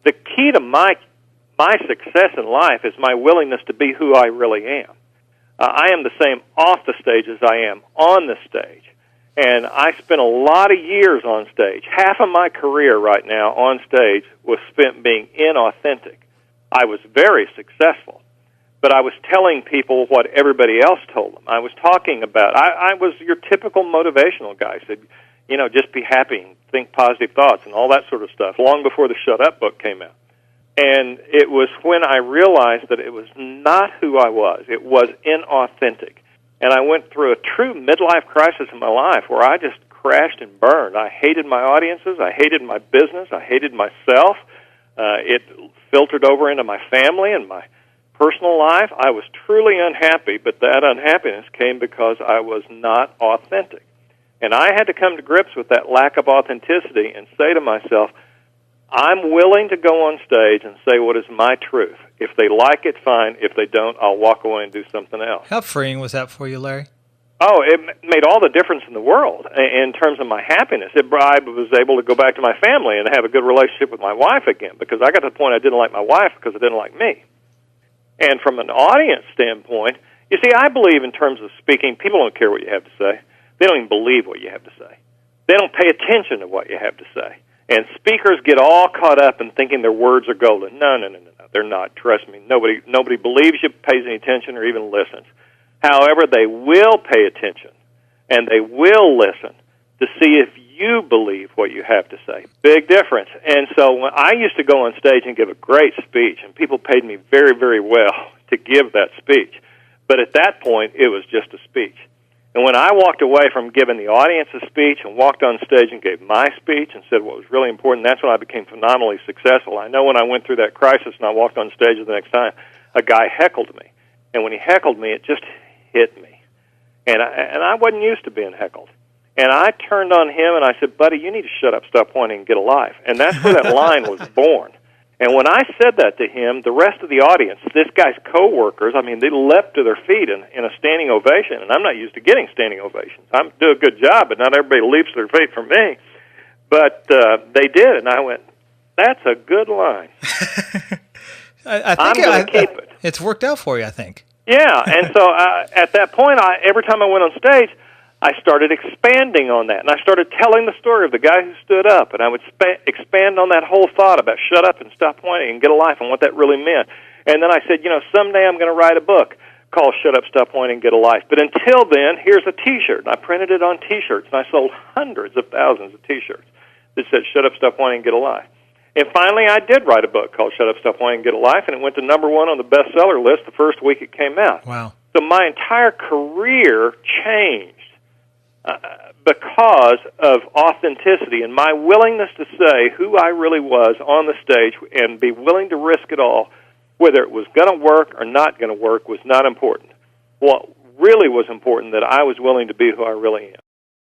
the key to my success in life is my willingness to be who I really am. I am the same off the stage as I am on the stage. And I spent a lot of years on stage. Half of my career right now on stage was spent being inauthentic. I was very successful, but I was telling people what everybody else told them. I was talking about, I was your typical motivational guy. I said, you know, just be happy and think positive thoughts and all that sort of stuff, long before the Shut Up book came out. And it was when I realized that it was not who I was. It was inauthentic. And I went through a true midlife crisis in my life where I just crashed and burned. I hated my audiences. I hated my business. I hated myself. It filtered over into my family and my personal life. I was truly unhappy, but that unhappiness came because I was not authentic. And I had to come to grips with that lack of authenticity and say to myself, I'm willing to go on stage and say what is my truth. If they like it, fine. If they don't, I'll walk away and do something else. How freeing was that for you, Larry? Oh, it made all the difference in the world in terms of my happiness. I was able to go back to my family and have a good relationship with my wife again, because I got to the point I didn't like my wife because I didn't like me. And from an audience standpoint, you see, I believe in terms of speaking, people don't care what you have to say. They don't even believe what you have to say. They don't pay attention to what you have to say. And speakers get all caught up in thinking their words are golden. No, they're not. Trust me. Nobody believes you, pays any attention, or even listens. However, they will pay attention, and they will listen to see if you believe what you have to say. Big difference. And so when I used to go on stage and give a great speech, and people paid me very, very well to give that speech. But at that point, it was just a speech. And when I walked away from giving the audience a speech and walked on stage and gave my speech and said what was really important, that's when I became phenomenally successful. I know when I went through that crisis and I walked on stage the next time, a guy heckled me. And when he heckled me, it just hit me. And I wasn't used to being heckled. And I turned on him and I said, buddy, you need to shut up, stop pointing, and get a life. And that's where that line was born. And when I said that to him, the rest of the audience, this guy's coworkers, I mean, they leapt to their feet in a standing ovation. And I'm not used to getting standing ovations. I do a good job, but not everybody leaps to their feet for me. But they did, and I went, that's a good line. I think I'm going to keep it. It's worked out for you, I think. Yeah, and so at that point, every time I went on stage, I started expanding on that, and I started telling the story of the guy who stood up, and I would expand on that whole thought about shut up and stop pointing and get a life and what that really meant. And then I said, you know, someday I'm going to write a book called Shut Up, Stop Pointing, and Get a Life. But until then, here's a T-shirt. And I printed it on T-shirts, and I sold hundreds of thousands of T-shirts that said Shut Up, Stop Pointing, and Get a Life. And finally, I did write a book called Shut Up, Stop Pointing, and Get a Life, and it went to #1 on the bestseller list the first week it came out. Wow. So my entire career changed because of authenticity and my willingness to say who I really was on the stage and be willing to risk it all. Whether it was going to work or not going to work was not important. What really was important, that I was willing to be who I really am.